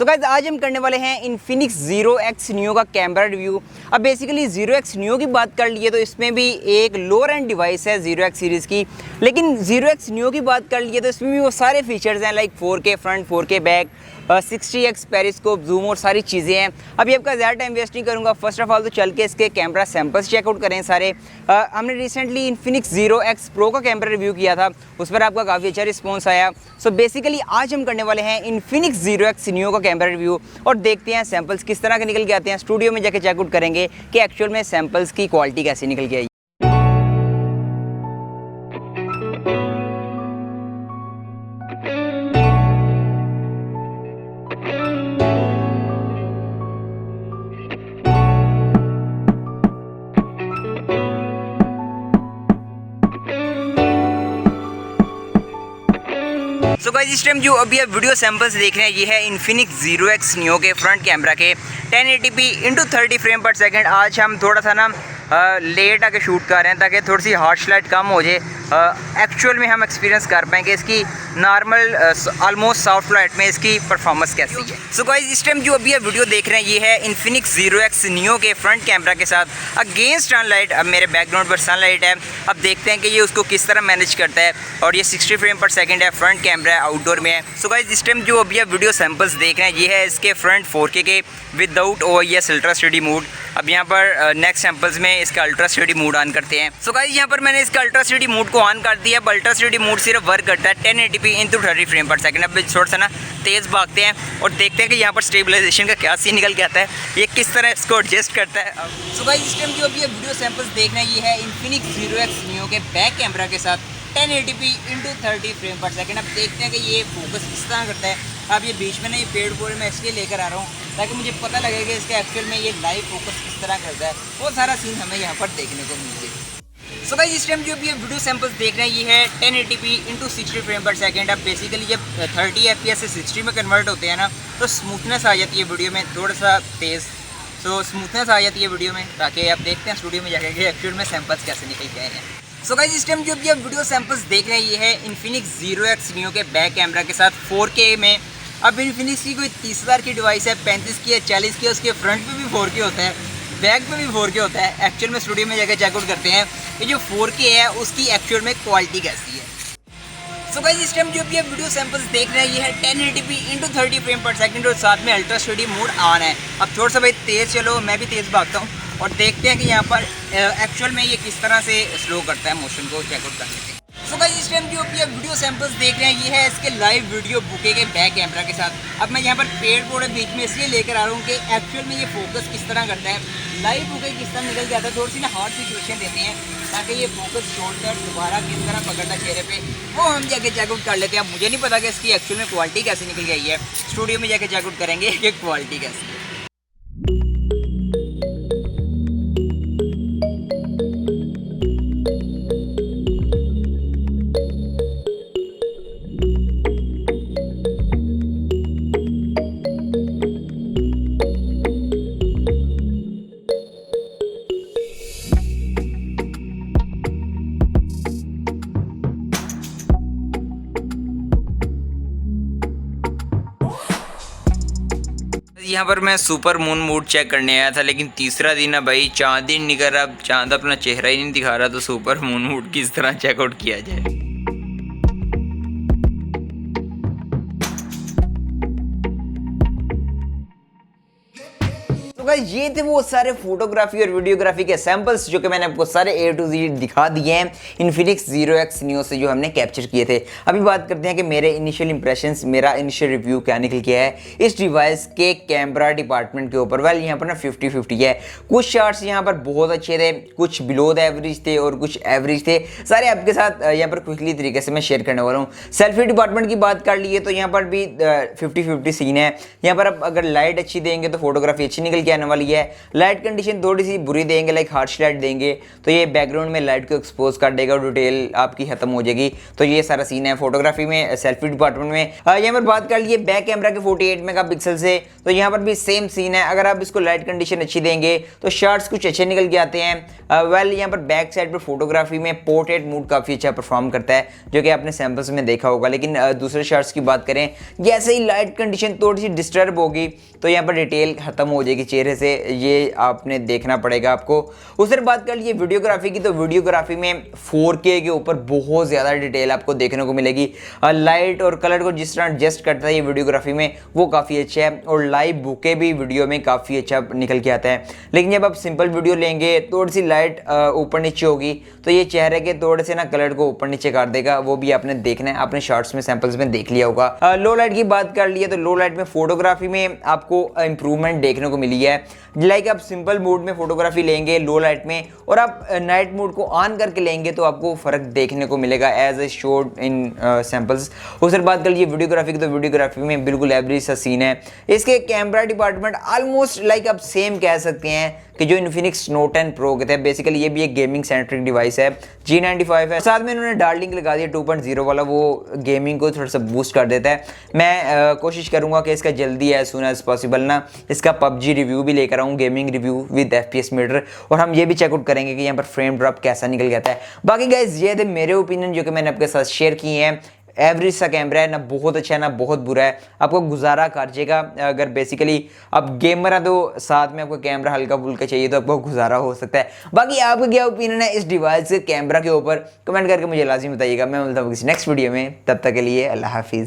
तो गाइस आज हम करने वाले हैं इन्फिनिक्स Zero X Neo का कैमरा रिव्यू। अब बेसिकली Zero X Neo की बात कर लिए तो इसमें भी एक लोअर एंड डिवाइस है Zero X सीरीज़ की, लेकिन Zero X Neo की बात कर लिए तो इसमें भी वो सारे फीचर्स हैं like 4K front, 4K back, 60x periscope, zoom और सारी चीज़ें हैं। अभी आपका ज़्यादा टाइम वेस्ट नहीं करूँगा, फर्स्ट ऑफ ऑल तो चल के इसके कैमरा सैम्पल्स चेकआउट करें सारे। हमने recently Infinix Zero X Pro का कैमरा रिव्यू किया था, उस पर आपका काफ़ी अच्छा रिस्पॉन्स आया। सो बेसिकली आज हम करने वाले हैं इन्फिनिक्स Zero X Neo का कैमरा रिव्यू और देखते हैं सैंपल्स किस तरह के निकल के आते हैं। स्टूडियो में जाके चेकआउट करेंगे कि एक्चुअल में सैंपल्स की क्वालिटी कैसी निकल के आई। सो गाइस इस टाइम जो अभी आप वीडियो सैंपल्स देख रहे हैं ये है इन्फिनिक्स Zero X Neo के फ्रंट कैमरा के 1080p × 30 फ्रेम पर सेकंड। आज हम थोड़ा सा ना लेट आके शूट कर रहे हैं ताकि थोड़ी सी हार्श लाइट कम हो जाए, एक्चुअल में हम एक्सपीरियंस कर पाएंगे इसकी नॉर्मल ऑलमोस्ट सॉफ्ट लाइट में इसकी परफॉर्मेंस कैसी है। सो गाइस इस टाइम जो अभी आप वीडियो देख रहे हैं ये है इन्फिनिक्स Zero X Neo के फ्रंट कैमरा के साथ अगेंस्ट सनलाइट। अब मेरे बैकग्राउंड पर सनलाइट है, अब देखते हैं कि ये उसको किस तरह मैनेज करता है। और ये 60 फ्रेम पर सेकंड है, फ्रंट कैमरा है, आउटडोर में है। सो गाइस इस टाइम जो अभी आप वीडियो सैंपल्स देख रहे हैं ये है इसके फ्रंट 4K के without OIS ultra study mode. अब यहाँ पर नेक्स्ट सैंपल्स में इसका अल्ट्रा स्टडी मोड ऑन करते हैं। सो गाइस यहाँ पर मैंने इसका अल्ट्रा स्टडी मोड को ऑन कर दिया। अब अल्ट्रा स्टडी मोड सिर्फ वर्क करता है 1080p × 30 फ्रेम पर सेकंड। अब थोड़ा सा ना तेज़ भागते हैं और देखते हैं कि यहाँ पर स्टेबलाइजेशन का क्या सीन निकल के आता है, ये किस तरह इसको एडजस्ट करता है। सो गाइस इस टाइम जो अभी वीडियो सैंपल्स देख रहे हैं ये है इन्फिनिक्स Zero X Neo के बैक कैमरा के साथ 1080p × 30 फ्रेम पर सेकंड। अब देखते हैं कि ये फोकस किस तरह करता है। अब ये बीच में ना ये पेड़ पौधे मैं इसलिए लेकर आ रहा हूँ ताकि मुझे पता लगे कि इसका एक्चुअल में ये लाइव फोकस किस तरह करता है। वो सारा सीन हमें यहाँ पर देखने को मिले। सो गाइस इस टाइम जो भी वीडियो सैंपल्स देख रहे हैं ये है 1080p × 60 फ्रेम पर सेकंड। अब बेसिकली जब 30 FPS से 60 में कन्वर्ट होते हैं ना तो स्मूथनेस आ जाती है वीडियो में, थोड़ा सा तेज़ स्मूथनेस आ जाती है वीडियो में, ताकि आप देखते हैं स्टूडियो में जाकर के एक्चुअल में सैंपल्स कैसे निकल के आए हैं। सो गाइस इस टाइम जो भी आप वीडियो सैंपल्स देख रहे हैं ये है इन्फिनिक्स Zero X Neo के बैक कैमरा के साथ 4K में। अब इन्फिनिक्स की कोई 30,000 की डिवाइस है, 35 की है, 40 की है, उसके फ्रंट पे भी 4K होता है, बैक पे भी 4K होता है। एक्चुअल में स्टूडियो में जाकर चेकआउट करते हैं कि जो 4K है उसकी एक्चुअल में क्वालिटी कैसी है। सो गाइस इस टाइम जो भी आप वीडियो सैंपल्स देख रहे हैं ये है 1080p × 30 फ्रेम पर सेकंड और साथ में अल्ट्रा स्टडी मोड ऑन है। अब थोड़ा सा भाई तेज़ चलो, मैं भी तेज़ भागता हूँ और देखते हैं कि यहाँ पर एक्चुअल में ये किस तरह से स्लो करता है मोशन को, चेकआउट कर लेते हैं। सो गाइस इस टाइम जो भी आप वीडियो सैंपल्स देख रहे हैं ये है इसके लाइव वीडियो बुके के बैक कैमरा के साथ। अब मैं यहाँ पर पेड़ पौधे बीच में इसलिए लेकर आ रहा हूँ कि एक्चुअल में ये फोकस किस तरह करता है, लाइव बुके किस तरह निकल जाता है। थोड़ी सी ना हार्ड सिचुएशन देते हैं ताकि ये फोकस छोड़कर दोबारा किस तरह पकड़ना चेहरे पे, वो हम जाके चेकआउट कर लेते हैं। अब मुझे नहीं पता कि इसकी एक्चुअल में क्वालिटी कैसी निकल गई है, स्टूडियो में जाके चेकआउट करेंगे कि क्वालिटी कैसी है। यहाँ पर मैं सुपर मून मोड चेक करने आया था, लेकिन तीसरा दिन है भाई, चांद ही निकल रहा, चांद अपना चेहरा ही नहीं दिखा रहा, तो सुपर मून मोड किस तरह चेकआउट किया जाए। गाइस ये थे वो सारे फोटोग्राफी और वीडियोग्राफी के सैंपल्स जो कि मैंने आपको सारे A to Z दिखा दिए हैं इन्फिनिक्स Zero X Neo से जो हमने कैप्चर किए थे। अभी बात करते हैं कि मेरे इनिशियल इंप्रेशंस, मेरा इनिशियल रिव्यू क्या निकल के है इस डिवाइस के कैमरा डिपार्टमेंट के ऊपर। वेल यहाँ पर ना 50-50 है। कुछ शॉट्स यहाँ पर बहुत अच्छे थे, कुछ बिलो द एवरेज थे और कुछ एवरेज थे। सारे आपके साथ यहाँ पर क्विकली तरीके से मैं शेयर करने वाला हूँ। सेल्फी डिपार्टमेंट की बात कर लिए तो यहाँ पर भी 50-50 सीन है। यहाँ पर अब अगर लाइट अच्छी देंगे तो फोटोग्राफी अच्छी निकल के आने वाली है। लाइट कंडीशन थोड़ी सी बुरी देंगे, लाइक हार्श लाइट देंगे तो ये बैकग्राउंड में लाइट को एक्सपोज कर देगा और डिटेल आपकी खत्म हो जाएगी। तो ये सारा सीन है फोटोग्राफी में, सेल्फी डिपार्टमेंट में। यहाँ पर बात कर लिए बैक कैमरा के 48 मेगापिक्सल से, तो यहाँ पर भी सेम सीन है। अगर आप इसको लाइट कंडीशन अच्छी देंगे तो शॉट्स कुछ अच्छे निकल के आते हैं। वेल यहाँ पर बैक साइड पर फोटोग्राफी में पोर्ट्रेट मोड काफ़ी अच्छा परफॉर्म करता है, जो कि आपने सैंपल्स में देखा होगा। लेकिन दूसरे शॉट्स की बात करें, जैसे ही लाइट कंडीशन थोड़ी सी डिस्टर्ब होगी तो यहाँ पर डिटेल खत्म हो जाएगी चेहरे से, ये आपने देखना पड़ेगा आपको। उस तरह बात कर लिए वीडियोग्राफी की, तो वीडियोग्राफी में 4K के ऊपर बहुत ज़्यादा डिटेल आपको देखने को मिलेगी। लाइट और कलर को जिस तरह एडजस्ट करता है ये वीडियोग्राफी में, वो काफ़ी अच्छा है। और लाइव बुके भी वीडियो में काफ़ी अच्छा निकल के आता है। लेकिन जब आप सिंपल वीडियो लेंगे, थोड़ी सी लाइट ऊपर नीचे होगी तो ये चेहरे के थोड़े से ना कलर को ऊपर नीचे कर देगा, वो भी आपने देखना है, आपने शॉर्ट्स में सैंपल्स में देख लिया होगा। लो लाइट की बात कर लिए तो लो लाइट में फोटोग्राफी में आपको इंप्रूवमेंट देखने को मिली है। लाइक आप सिंपल मोड में फोटोग्राफी लेंगे लो लाइट में और आप नाइट मोड को ऑन करके लेंगे तो आपको फर्क देखने को मिलेगा as a showed in samples. उस पर बात कर लीजिए वीडियोग्राफी की, तो वीडियोग्राफी में बिल्कुल एवरेज सा सीन है। इसके कैमरा डिपार्टमेंट ऑलमोस्ट लाइक आप सेम कह सकते हैं कि जो इन्फिनिक्स नोट 10 प्रो के थे। बेसिकली ये भी एक गेमिंग सेंट्रिक डिवाइस है, G95 है। साथ में इन्होंने डार्लिंक लगा दिया 2.0 वाला, वो गेमिंग को थोड़ा सा बूस्ट कर देता है। मैं कोशिश करूंगा कि इसका जल्दी एज सून एज पॉसिबल ना इसका PUBG रिव्यू भी लेकर आऊँ, gaming review with FPS meter, और हम ये भी चेकआउट करेंगे कि यहाँ पर फ्रेम ड्रॉप कैसा निकल जाता है। बाकी गाइज ये थे मेरे ओपिनियन जो कि मैंने आपके साथ शेयर किए हैं। एवरेज सा कैमरा है, ना बहुत अच्छा है ना बहुत बुरा है, आपको गुजारा कर जाएगा। अगर बेसिकली आप गेमर है तो साथ में आपको कैमरा हल्का फुल्का चाहिए तो आपको गुजारा हो सकता है। बाकी आपका क्या ओपिनियन है इस डिवाइस के कैमरा के ऊपर, कमेंट करके मुझे लाजिम बताइएगा। मैं मिलता हूँ किसी नेक्स्ट वीडियो में, तब तक के लिए अल्लाह हाफिज़।